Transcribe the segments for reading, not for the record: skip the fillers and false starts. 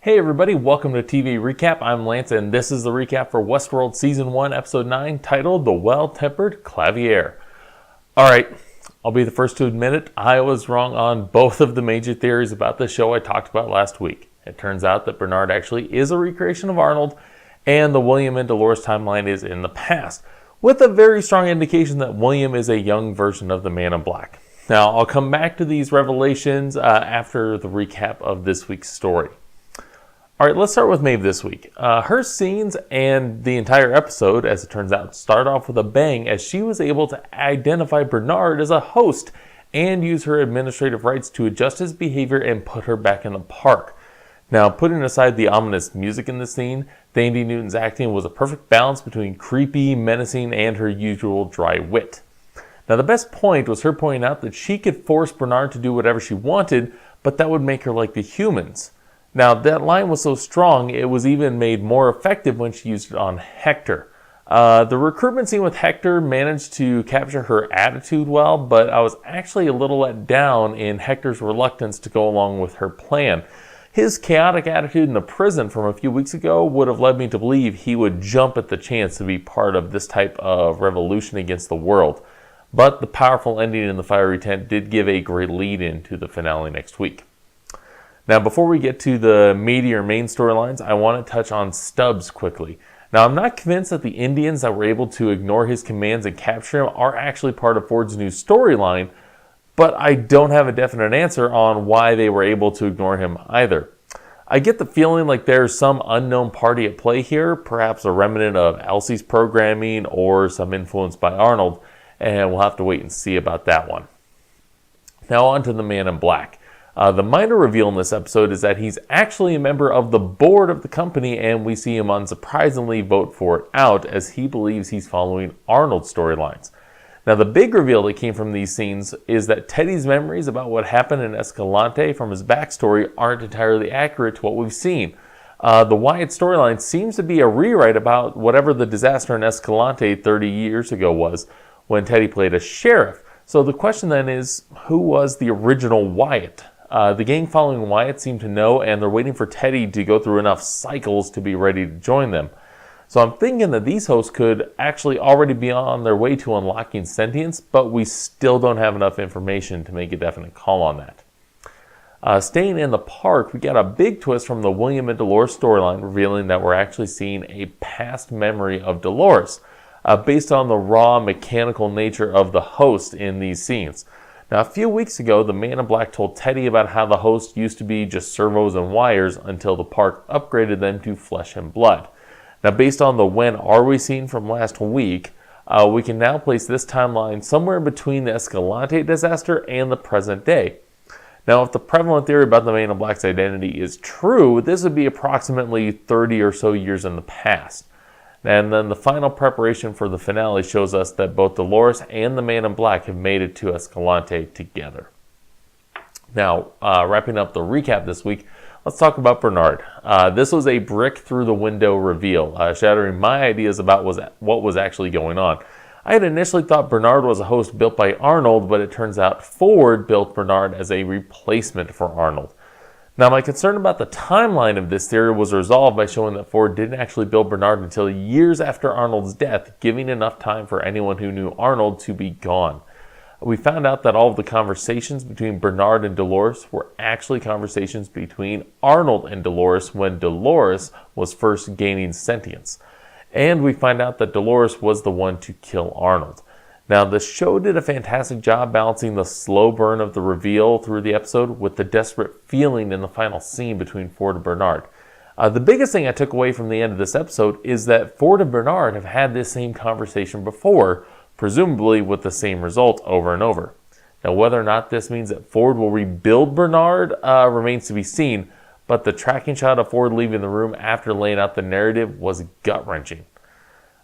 Hey everybody, welcome to TV Recap. I'm Lance and this is the recap for Westworld Season 1, Episode 9, titled The Well-Tempered Clavier. Alright, I'll be the first to admit it, I was wrong on both of the major theories about the show I talked about last week. It turns out that Bernard actually is a recreation of Arnold, and the William and Dolores timeline is in the past, with a very strong indication that William is a young version of the Man in Black. Now, I'll come back to these revelations after the recap of this week's story. All right, let's start with Maeve this week. Her scenes and the entire episode, as it turns out, start off with a bang as she was able to identify Bernard as a host and use her administrative rights to adjust his behavior and put her back in the park. Now, putting aside the ominous music in the scene, Thandie Newton's acting was a perfect balance between creepy, menacing, and her usual dry wit. Now, the best point was her pointing out that she could force Bernard to do whatever she wanted, but that would make her like the humans. Now, that line was so strong, it was even made more effective when she used it on Hector. The recruitment scene with Hector managed to capture her attitude well, but I was actually a little let down in Hector's reluctance to go along with her plan. His chaotic attitude in the prison from a few weeks ago would have led me to believe he would jump at the chance to be part of this type of revolution against the world. But the powerful ending in the fiery tent did give a great lead into the finale next week. Now, before we get to the meatier main storylines, I want to touch on Stubbs quickly. Now, I'm not convinced that the Indians that were able to ignore his commands and capture him are actually part of Ford's new storyline, but I don't have a definite answer on why they were able to ignore him either. I get the feeling like there's some unknown party at play here, perhaps a remnant of Elsie's programming or some influence by Arnold, and we'll have to wait and see about that one. Now on to the Man in Black. The minor reveal in this episode is that he's actually a member of the board of the company, and we see him unsurprisingly vote for it out as he believes he's following Arnold's storylines. Now, the big reveal that came from these scenes is that Teddy's memories about what happened in Escalante from his backstory aren't entirely accurate to what we've seen. The Wyatt storyline seems to be a rewrite about whatever the disaster in Escalante 30 years ago was, when Teddy played a sheriff. So the question then is, who was the original Wyatt? The gang following Wyatt seem to know, and they're waiting for Teddy to go through enough cycles to be ready to join them. So I'm thinking that these hosts could actually already be on their way to unlocking sentience, but we still don't have enough information to make a definite call on that. Staying in the park, we got a big twist from the William and Dolores storyline, revealing that we're actually seeing a past memory of Dolores, based on the raw mechanical nature of the host in these scenes. Now, a few weeks ago, the Man in Black told Teddy about how the host used to be just servos and wires until the park upgraded them to flesh and blood. Now, based on the when are we scene from last week, we can now place this timeline somewhere between the Escalante disaster and the present day. Now, if the prevalent theory about the Man in Black's identity is true, this would be approximately 30 or so years in the past. And then the final preparation for the finale shows us that both Dolores and the Man in Black have made it to Escalante together. Now, wrapping up the recap this week, let's talk about Bernard. This was a brick through the window reveal, shattering my ideas about what was actually going on. I had initially thought Bernard was a host built by Arnold, but it turns out Ford built Bernard as a replacement for Arnold. Now, my concern about the timeline of this theory was resolved by showing that Ford didn't actually build Bernard until years after Arnold's death, giving enough time for anyone who knew Arnold to be gone. We found out that all of the conversations between Bernard and Dolores were actually conversations between Arnold and Dolores when Dolores was first gaining sentience. And we find out that Dolores was the one to kill Arnold. Now, the show did a fantastic job balancing the slow burn of the reveal through the episode with the desperate feeling in the final scene between Ford and Bernard. The biggest thing I took away from the end of this episode is that Ford and Bernard have had this same conversation before, presumably with the same result over and over. Now, whether or not this means that Ford will rebuild Bernard remains to be seen, but the tracking shot of Ford leaving the room after laying out the narrative was gut-wrenching.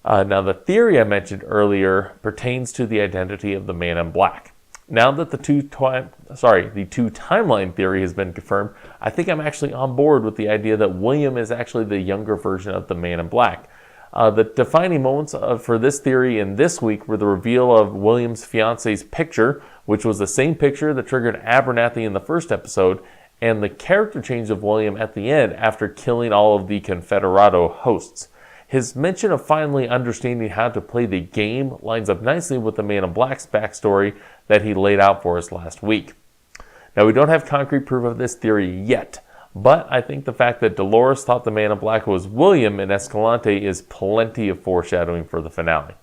Now, the theory I mentioned earlier pertains to the identity of the Man in Black. Now that the two timeline theory has been confirmed, I think I'm actually on board with the idea that William is actually the younger version of the Man in Black. The defining moments for this theory in this week were the reveal of William's fiance's picture, which was the same picture that triggered Abernathy in the first episode, and the character change of William at the end after killing all of the Confederado hosts. His mention of finally understanding how to play the game lines up nicely with the Man in Black's backstory that he laid out for us last week. Now, we don't have concrete proof of this theory yet, but I think the fact that Dolores thought the Man in Black was William in Escalante is plenty of foreshadowing for the finale.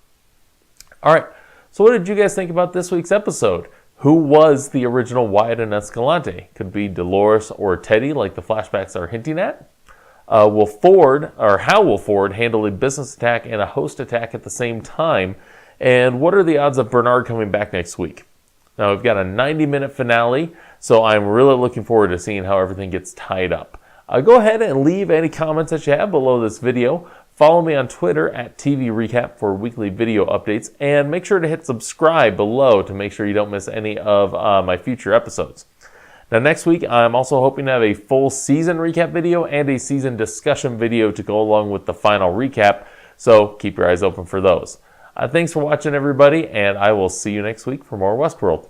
All right, so what did you guys think about this week's episode? Who was the original Wyatt in Escalante? Could be Dolores or Teddy, like the flashbacks are hinting at. How will Ford handle a business attack and a host attack at the same time? And what are the odds of Bernard coming back next week? Now, we've got a 90-minute finale, so I'm really looking forward to seeing how everything gets tied up. Go ahead and leave any comments that you have below this video. Follow me on Twitter at TV Recap for weekly video updates, and make sure to hit subscribe below to make sure you don't miss any of my future episodes. Now, next week, I'm also hoping to have a full season recap video and a season discussion video to go along with the final recap, so keep your eyes open for those. Thanks for watching, everybody, and I will see you next week for more Westworld.